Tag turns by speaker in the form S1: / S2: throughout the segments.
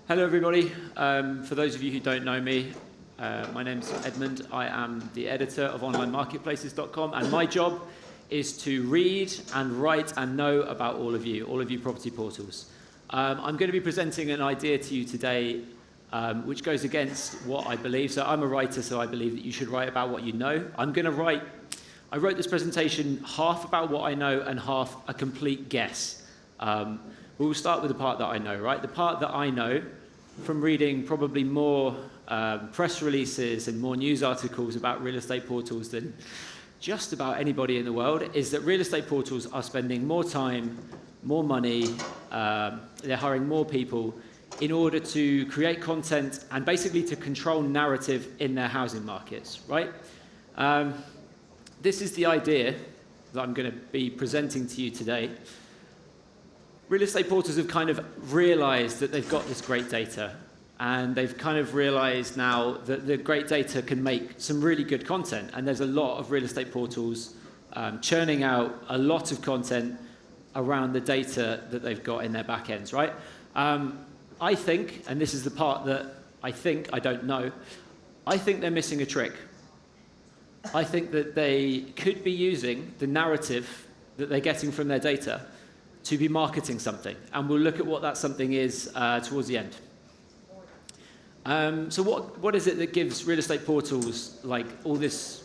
S1: Hello, everybody. For those of you who don't know me, my name's Edmund. I am the editor of onlinemarketplaces.com, and my job is to read and write and know about all of you property portals. I'm going to be presenting an idea to you today which goes against what I believe. So I'm a writer, so I believe that you should write about what you know. I wrote this presentation half about what I know and half a complete guess. We'll start with the part that I know, right? The part that I know from reading probably more press releases and more news articles about real estate portals than just about anybody in the world is that real estate portals are spending more time, more money, they're hiring more people in order to create content and basically to control narrative in their housing markets, right? This is the idea that I'm going to be presenting to you today. Real estate portals have kind of realized that they've got this great data, and they've kind of realized now that the great data can make some really good content, and there's a lot of real estate portals churning out a lot of content around the data that they've got in their back ends, right? I think, and this is the part that I don't know, I think they're missing a trick. I think that they could be using the narrative that they're getting from their data to be marketing something, and we'll look at what that something is towards the end. So what is it that gives real estate portals like all this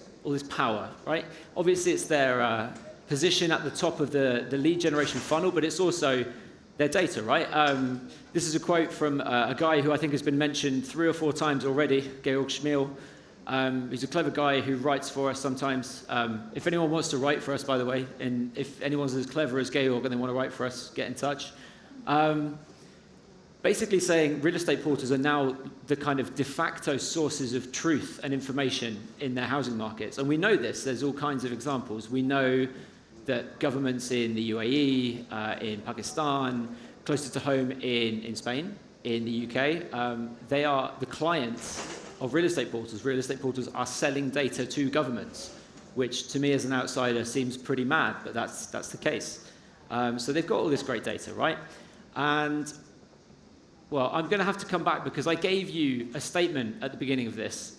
S1: power, right? Obviously, it's their position at the top of the lead generation funnel, but it's also their data, right? This is a quote from a guy who I think has been mentioned 3 or 4 times already, Georg Schmiel. He's a clever guy who writes for us sometimes. If anyone wants to write for us, by the way, and if anyone's as clever as Georg and they want to write for us, get in touch. Basically saying real estate portals are now the kind of de facto sources of truth and information in their housing markets. And we know this. There's all kinds of examples. We know that governments in the UAE, in Pakistan, closer to home in Spain, in the UK, they are the clients of real estate portals. Real estate portals are selling data to governments, which to me as an outsider seems pretty mad, but that's the case. So they've got all this great data, right? And, well, I'm going to have to come back because I gave you a statement at the beginning of this.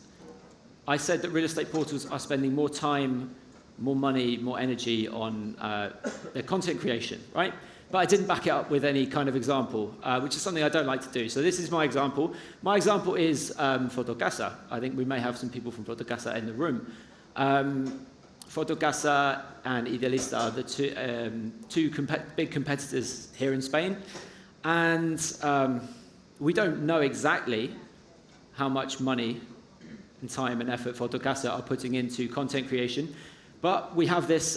S1: I said that real estate portals are spending more time, more money, more energy on their content creation, right? But I didn't back it up with any kind of example, which is something I don't like to do. So this is my example. My example is Fotocasa. I think we may have some people from Fotocasa in the room. Fotocasa and Idealista are the two big competitors here in Spain. And we don't know exactly how much money and time and effort Fotocasa are putting into content creation. But we have this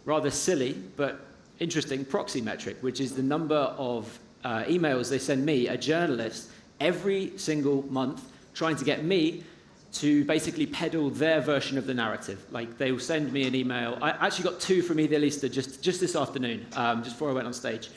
S1: rather silly but interesting proxy metric, which is the number of emails they send me, a journalist, every single month, trying to get me to basically peddle their version of the narrative. Like, they will send me an email. I actually got 2 from Idealista just this afternoon, just before I went on stage.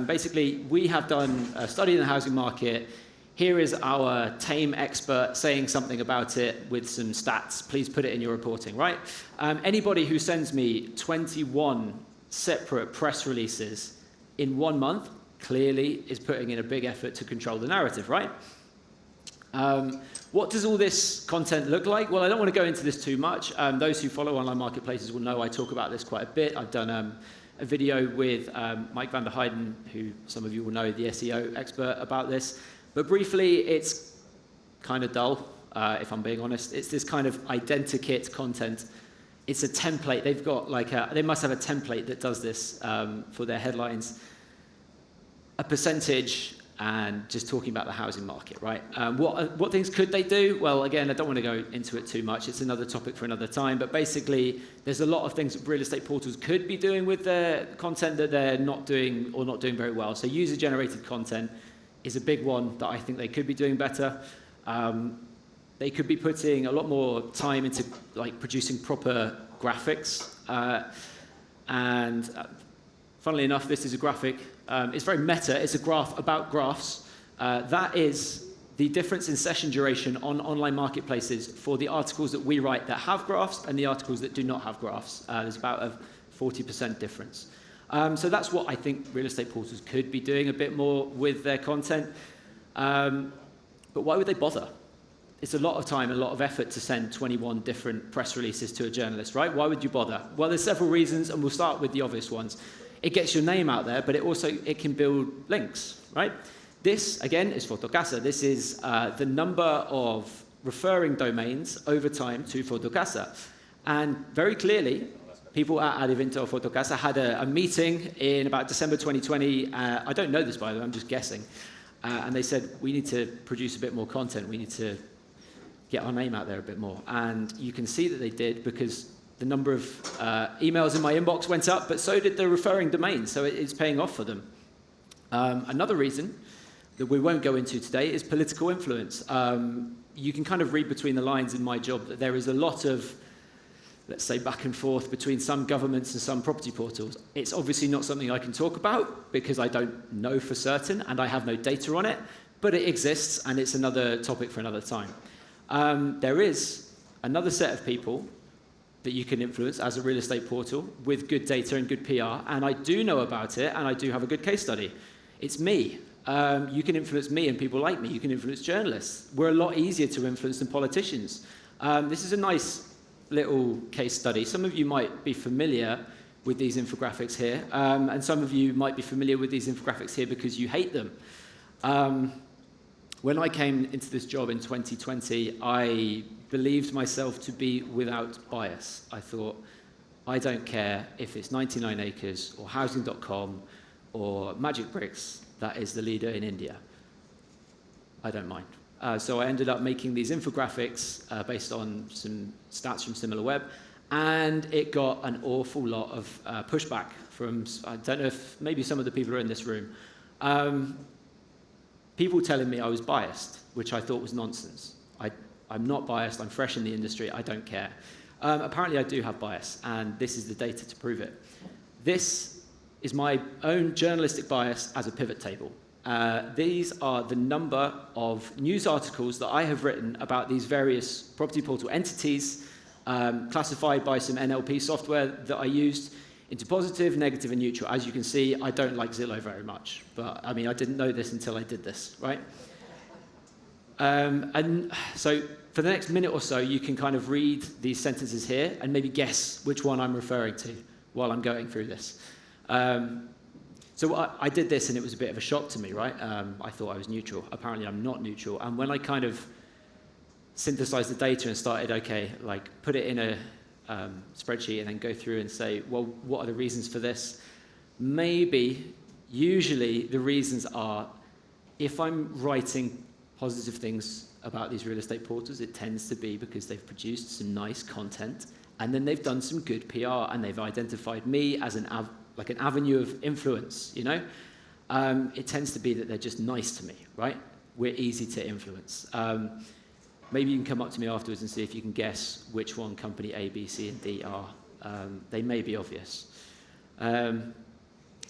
S1: Basically, we have done a study in the housing market. Here is our tame expert saying something about it with some stats. Please put it in your reporting, right? Anybody who sends me 21 separate press releases in 1 month clearly is putting in a big effort to control the narrative, right? What does all this content look like? Well, I don't want to go into this too much. Those who follow online marketplaces will know I talk about this quite a bit. I've done a video with Mike van der Heijden, who some of you will know, the SEO expert, about this. But briefly, it's kind of dull, if I'm being honest. It's this kind of identikit content. It's a template. They've got they must have a template that does this for their headlines. A percentage and just talking about the housing market, right? What things could they do? Well, again, I don't want to go into it too much. It's another topic for another time. But basically, there's a lot of things that real estate portals could be doing with their content that they're not doing or not doing very well. So user-generated content is a big one that I think they could be doing better. They could be putting a lot more time into producing proper graphics. And funnily enough, this is a graphic. It's very meta. It's a graph about graphs. That is the difference in session duration on online marketplaces for the articles that we write that have graphs and the articles that do not have graphs. There's about a 40% difference. So that's what I think real estate portals could be doing a bit more with their content. But why would they bother? It's a lot of time, a lot of effort to send 21 different press releases to a journalist, right? Why would you bother? Well, there's several reasons, and we'll start with the obvious ones. It gets your name out there, but it can build links, right? This, again, is Fotocasa. This is the number of referring domains over time to Fotocasa. And very clearly, people at Adivento Fotocasa had a meeting in about December 2020. I don't know this, by the way, I'm just guessing. And they said, we need to produce a bit more content. We need to get our name out there a bit more. And you can see that they did, because the number of emails in my inbox went up, but so did the referring domains, so it's paying off for them. Another reason that we won't go into today is political influence. You can kind of read between the lines in my job that there is a lot of, let's say, back and forth between some governments and some property portals. It's obviously not something I can talk about because I don't know for certain and I have no data on it, but it exists, and it's another topic for another time. There is another set of people that you can influence as a real estate portal with good data and good PR, and I do know about it, and I do have a good case study. It's me. You can influence me and people like me. You can influence journalists. We're a lot easier to influence than politicians. This is a nice little case study. Some of you might be familiar with these infographics here, and some of you might be familiar with these infographics here because you hate them. When I came into this job in 2020, I believed myself to be without bias. I thought, I don't care if it's 99 Acres or Housing.com or Magic Bricks that is the leader in India. I don't mind. So I ended up making these infographics based on some stats from SimilarWeb, and it got an awful lot of pushback from, I don't know if maybe some of the people are in this room. People telling me I was biased, which I thought was nonsense. I'm not biased, I'm fresh in the industry, I don't care. Apparently I do have bias, and this is the data to prove it. This is my own journalistic bias as a pivot table. These are the number of news articles that I have written about these various property portal entities, classified by some NLP software that I used into positive, negative, and neutral. As you can see, I don't like Zillow very much, but I mean, I didn't know this until I did this, right? And so for the next minute or so, you can kind of read these sentences here and maybe guess which one I'm referring to while I'm going through this. So I did this, and it was a bit of a shock to me, right? I thought I was neutral. Apparently, I'm not neutral. And when I kind of synthesized the data and started, okay, like put it in a spreadsheet and then go through and say, well, what are the reasons for this? Usually the reasons are, if I'm writing positive things about these real estate portals, it tends to be because they've produced some nice content, and then they've done some good PR, and they've identified me as an avenue of influence, you know? It tends to be that they're just nice to me, right? We're easy to influence. Maybe you can come up to me afterwards and see if you can guess which one company A, B, C, and D are. They may be obvious.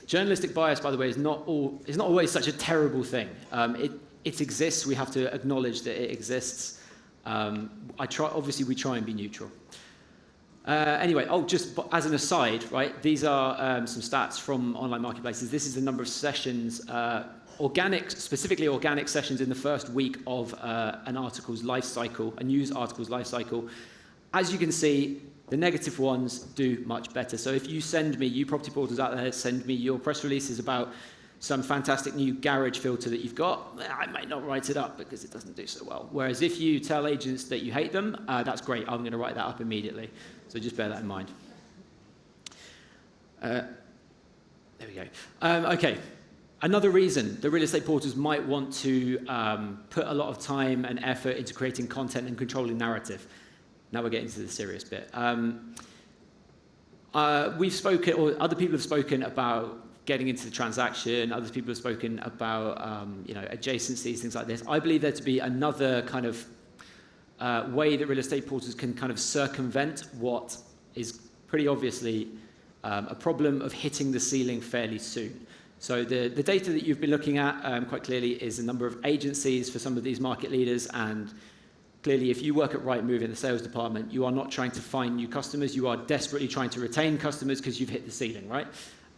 S1: Journalistic bias, by the way, is not always such a terrible thing. It exists. We have to acknowledge that it exists. Obviously, we try and be neutral. Anyway, just as an aside, right? These are some stats from online marketplaces. This is the number of sessions, specifically organic sessions in the first week of an article's life cycle, a news article's life cycle. As you can see, the negative ones do much better. So if you send me, you property portals out there, send me your press releases about some fantastic new garage filter that you've got, I might not write it up because it doesn't do so well. Whereas if you tell agents that you hate them, that's great. I'm going to write that up immediately. So just bear that in mind. There we go. Okay. Another reason the real estate portals might want to put a lot of time and effort into creating content and controlling narrative. Now we're getting to the serious bit. We've spoken, or other people have spoken about getting into the transaction. Other people have spoken about adjacencies, things like this. I believe there to be another kind of way that real estate portals can kind of circumvent what is pretty obviously a problem of hitting the ceiling fairly soon. So the data that you've been looking at quite clearly is the number of agencies for some of these market leaders, and clearly if you work at Rightmove in the sales department, you are not trying to find new customers, you are desperately trying to retain customers because you've hit the ceiling, right?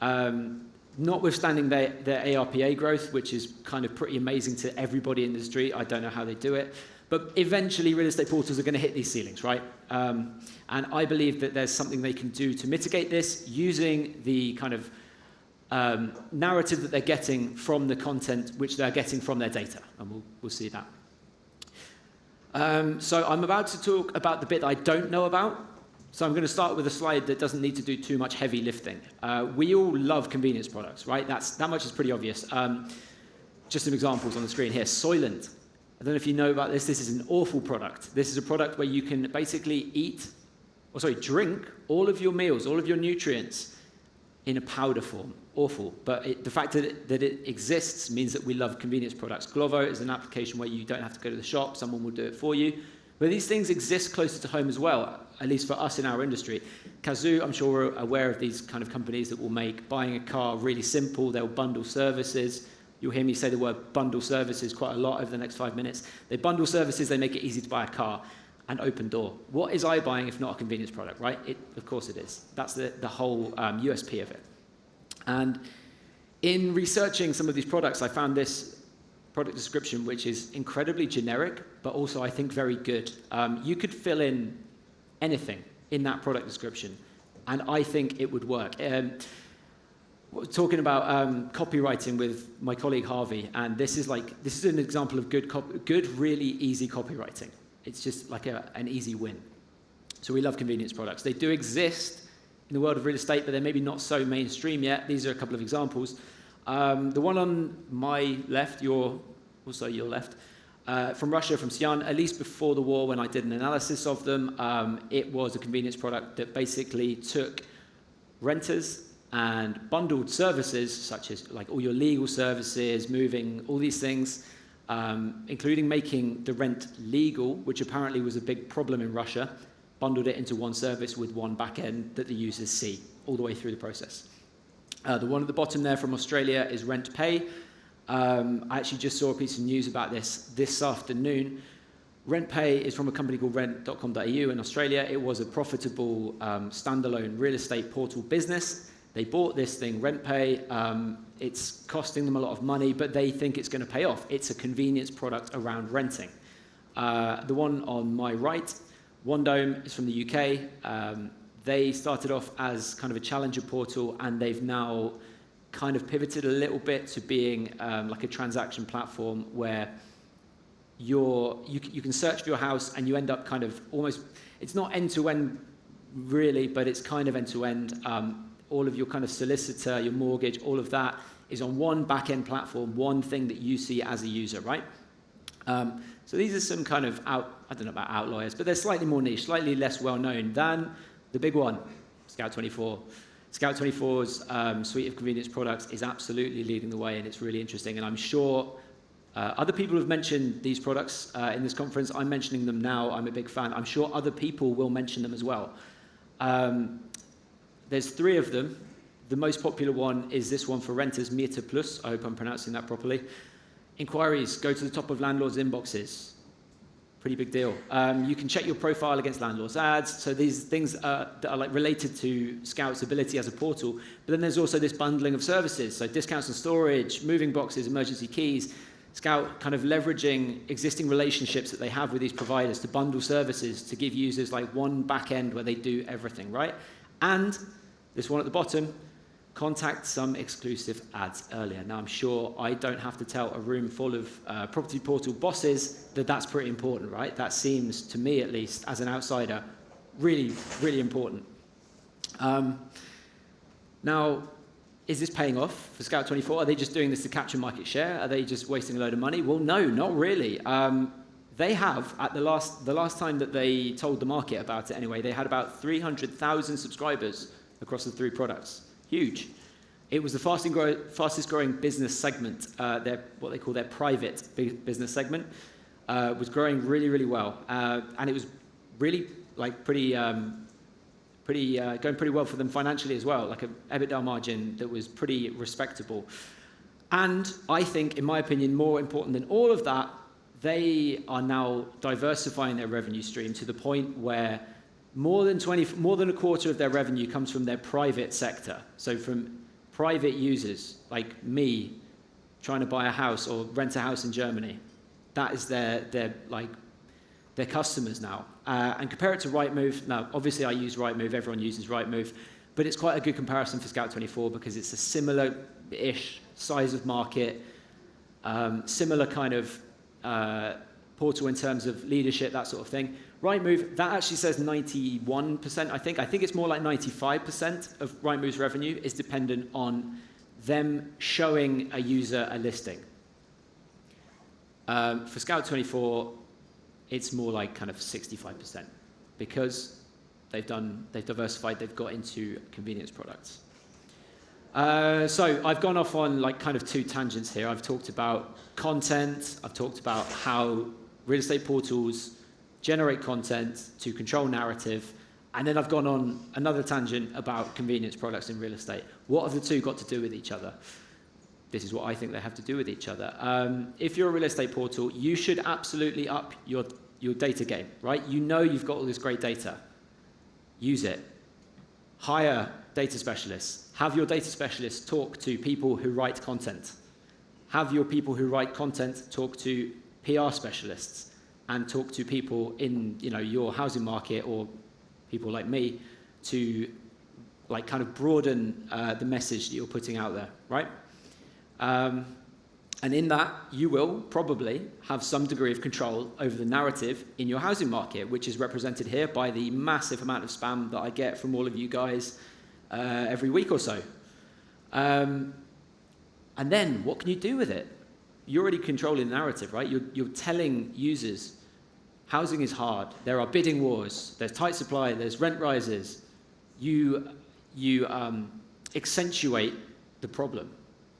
S1: Notwithstanding their ARPA growth, which is kind of pretty amazing to everybody in the industry. I don't know how they do it. But eventually, real estate portals are going to hit these ceilings, right? And I believe that there's something they can do to mitigate this using the kind of narrative that they're getting from the content which they're getting from their data. And we'll see that. So I'm about to talk about the bit that I don't know about. So I'm going to start with a slide that doesn't need to do too much heavy lifting. We all love convenience products, right? That much is pretty obvious. Just some examples on the screen here. Soylent. I don't know if you know about this. This is an awful product. This is a product where you can basically drink all of your meals, all of your nutrients in a powder form. Awful. But the fact that it exists means that we love convenience products. Glovo is an application where you don't have to go to the shop. Someone will do it for you. But these things exist closer to home as well, at least for us in our industry. Kazoo, I'm sure we're aware of these kind of companies that will make buying a car really simple. They'll bundle services. You'll hear me say the word bundle services quite a lot over the next 5 minutes. They bundle services, they make it easy to buy a car, and open door. What is iBuying if not a convenience product, right? Of course it is. That's the whole USP of it. And in researching some of these products, I found this product description, which is incredibly generic, but also I think very good. You could fill in anything in that product description, and I think it would work. Talking about copywriting with my colleague Harvey, and this is an example of good, really easy copywriting. It's just like an easy win. So we love convenience products. They do exist in the world of real estate, but they're maybe not so mainstream yet. These are a couple of examples. The one on my left, your left, from Russia, from Sian, at least before the war when I did an analysis of them, it was a convenience product that basically took renters and bundled services, such as like all your legal services, moving, all these things, including making the rent legal, which apparently was a big problem in Russia, bundled it into one service with one back end that the users see all the way through the process. The one at the bottom there from Australia is Rent Pay. I actually just saw a piece of news about this afternoon. Rent Pay is from a company called rent.com.au in Australia. It was a profitable standalone real estate portal business. They bought this thing, Rent Pay. It's costing them a lot of money, but they think it's going to pay off. It's a convenience product around renting. The one on my right, One Dome, is from the UK. They started off as kind of a challenger portal, and they've now kind of pivoted a little bit to being like a transaction platform where you can search for your house and you end up kind of almost, it's not end-to-end really, but it's kind of end-to-end. All of your kind of solicitor, your mortgage, all of that is on one back-end platform, one thing that you see as a user, right? So these are some kind of, I don't know about outliers, but they're slightly more niche, slightly less well-known than the big one, Scout24. Scout24's suite of convenience products is absolutely leading the way, and it's really interesting. And I'm sure other people have mentioned these products in this conference. I'm mentioning them now. I'm a big fan. I'm sure other people will mention them as well. There's 3 of them. The most popular one is this one for renters, Mieter Plus. I hope I'm pronouncing that properly. Inquiries go to the top of landlords' inboxes. Pretty big deal. You can check your profile against landlords' ads. So these things that are like related to Scout's ability as a portal. But then there's also this bundling of services. So discounts on storage, moving boxes, emergency keys. Scout kind of leveraging existing relationships that they have with these providers to bundle services to give users like one back end where they do everything, right? And this one at the bottom, contact some exclusive ads earlier. Now, I'm sure I don't have to tell a room full of property portal bosses that that's pretty important, right? That seems, to me at least, as an outsider, really, really important. Now, is this paying off for Scout24? Are they just doing this to capture market share? Are they just wasting a load of money? Well, no, not really. They have, at the last time that they told the market about it anyway, they had about 300,000 subscribers across the 3 products. Huge. It was the fastest growing business segment. What they call their private business segment was growing really, really well. And it was really like going pretty well for them financially as well, like an EBITDA margin that was pretty respectable. And I think, in my opinion, more important than all of that, they are now diversifying their revenue stream to the point where more than a quarter of their revenue comes from their private sector. So from private users like me trying to buy a house or rent a house in Germany. That is their customers now. And compare it to Rightmove. Now, obviously I use Rightmove, everyone uses Rightmove, but it's quite a good comparison for Scout24 because it's a similar-ish size of market, similar kind of portal in terms of leadership, that sort of thing. Rightmove, that actually says 91%, I think. I think it's more like 95% of Rightmove's revenue is dependent on them showing a user a listing. For Scout24, it's more like kind of 65% because they've diversified, they've got into convenience products. So I've gone off on like kind of two tangents here. I've talked about content, I've talked about how real estate portals generate content to control narrative, and then I've gone on another tangent about convenience products in real estate. What have the two got to do with each other? This is what I think they have to do with each other. If you're a real estate portal, you should absolutely up your data game, right? You know you've got all this great data. Use it. Hire data specialists. Have your data specialists talk to people who write content. Have your people who write content talk to PR specialists and talk to people in your housing market or people like me to like kind of broaden the message that you're putting out there, right? And in that, you will probably have some degree of control over the narrative in your housing market, which is represented here by the massive amount of spam that I get from all of you guys every week or so. And then, what can you do with it? You're already controlling the narrative, right? You're telling users, housing is hard, there are bidding wars, there's tight supply, there's rent rises. You accentuate the problem.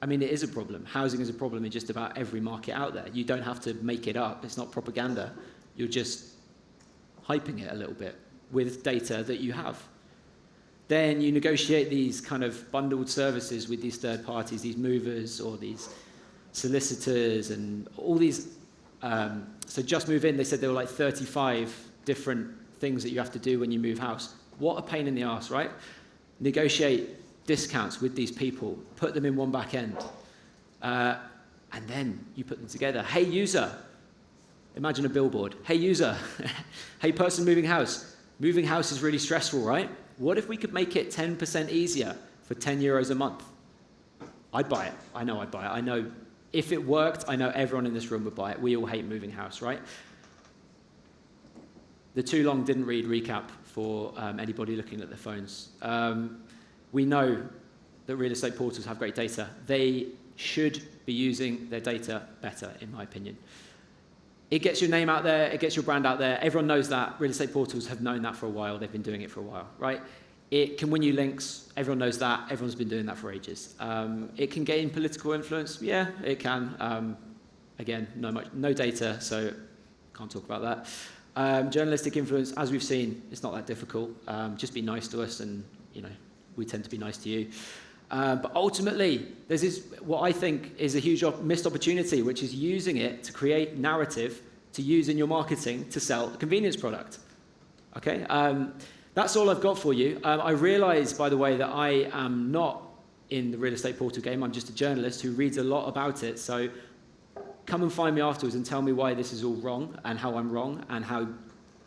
S1: I mean, it is a problem. Housing is a problem in just about every market out there. You don't have to make it up. It's not propaganda. You're just hyping it a little bit with data that you have. Then you negotiate these kind of bundled services with these third parties, these movers or these solicitors and all these. So Just Move In, they said there were like 35 different things that you have to do when you move house. What a pain in the arse, right? Negotiate discounts with these people, put them in one back end, and then you put them together. Hey user, imagine a billboard. Hey user, hey person moving house is really stressful, right? What if we could make it 10% easier for 10 euros a month? I'd buy it. I know I'd buy it. I know if it worked, I know everyone in this room would buy it. We all hate moving house, right? The too long didn't read recap for anybody looking at their phones. We know that real estate portals have great data. They should be using their data better, in my opinion. It gets your name out there, it gets your brand out there. Everyone knows that. Real estate portals have known that for a while. They've been doing it for a while, right? It can win you links. Everyone knows that. Everyone's been doing that for ages. It can gain political influence. Yeah, it can. Again, no data, so can't talk about that. Journalistic influence, as we've seen, it's not that difficult. Just be nice to us and, we tend to be nice to you. But ultimately, there's this, what I think is a huge missed opportunity, which is using it to create narrative to use in your marketing to sell a convenience product. Okay? That's all I've got for you. I realize, by the way, that I am not in the real estate portal game. I'm just a journalist who reads a lot about it. So come and find me afterwards and tell me why this is all wrong and how I'm wrong and how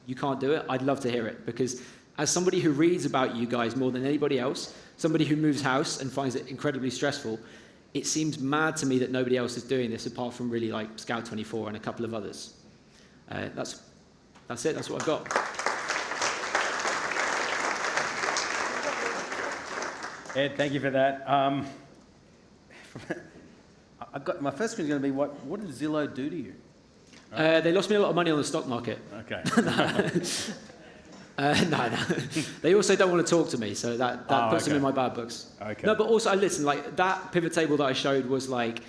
S1: you can't do it. I'd love to hear it, because as somebody who reads about you guys more than anybody else, somebody who moves house and finds it incredibly stressful, it seems mad to me that nobody else is doing this apart from really like Scout24 and a couple of others. That's it. That's what I've got.
S2: Ed, thank you for that. I've got, my first question is going to be, what did Zillow do to you?
S1: They lost me a lot of money on the stock market.
S2: Okay.
S1: No. They also don't want to talk to me, so that puts them in my bad books.
S2: Okay.
S1: No, but also, listen, like that pivot table that I showed was like,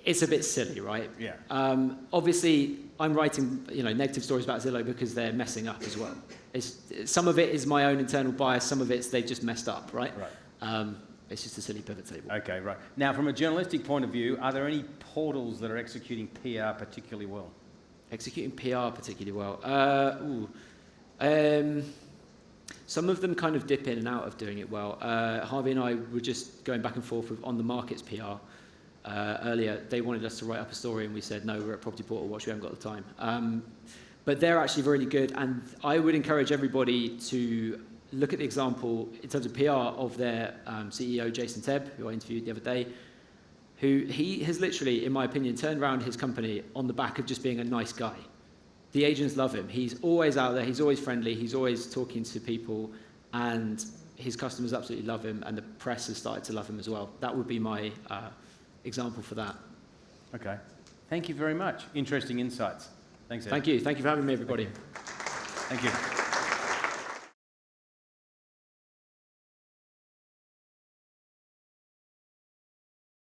S1: it's a bit silly, right?
S2: Yeah.
S1: Obviously, I'm writing, negative stories about Zillow because they're messing up as well. Some of it is my own internal bias, some of it's they've just messed up, right?
S2: Right.
S1: It's just a silly pivot table.
S2: Okay, right. Now, from a journalistic point of view, are there any portals that are executing PR particularly well?
S1: Executing PR particularly well. Some of them kind of dip in and out of doing it well. Harvey and I were just going back and forth with On the Market's PR earlier. They wanted us to write up a story, and we said, no, we're at Property Portal Watch, we haven't got the time. But they're actually really good, and I would encourage everybody to look at the example in terms of PR of their CEO, Jason Tebb, who I interviewed the other day, who he has literally, in my opinion, turned around his company on the back of just being a nice guy. The agents love him. He's always out there. He's always friendly. He's always talking to people, and his customers absolutely love him, and the press has started to love him as well. That would be my example for that.
S2: Okay. Thank you very much. Interesting insights. Thanks, Ed.
S1: Thank you. Thank you for having me, everybody.
S2: Thank you.